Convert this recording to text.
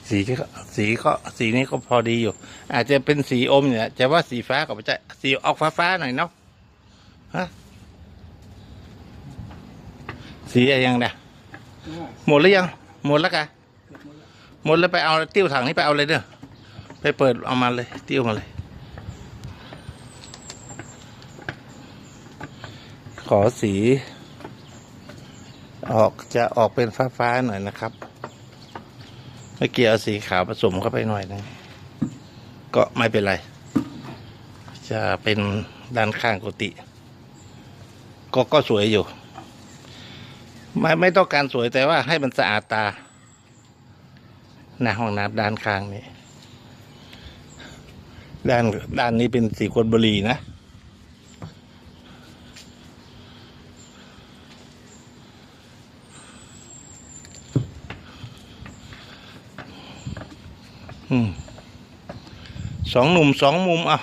สีที่สีนี้ก็พอดีอยู่ อาจจะเป็นสีอมเนี่ยจะว่าสีฟ้าก็ไม่ใช่สีออกฟ้าหน่อยเนาะฮะสีอะไรยังเนี่ยหมดหรือยังหมดแล้วกะหมดแล้วไปเอาติ้วถังนี้ไปเอาเลยเด้อไปเปิดเอามาเลยติ้วมาเลย ขอสีจะออกเป็นฟ้าหน่อยนะครับเมื่อกี้เอาสีขาวผสมเข้าไปหน่อยนึงก็ไม่เป็นไรจะเป็นด้านข้างกุฏิก็สวยอยู่ไม่ต้องการสวยแต่ว่าให้มันสะอาดตาหน้าห้องน้ำด้านข้างนี้ด้านนี้เป็นสีควนบุหรี่นะสองหนุ่มสองมุมอ่ะ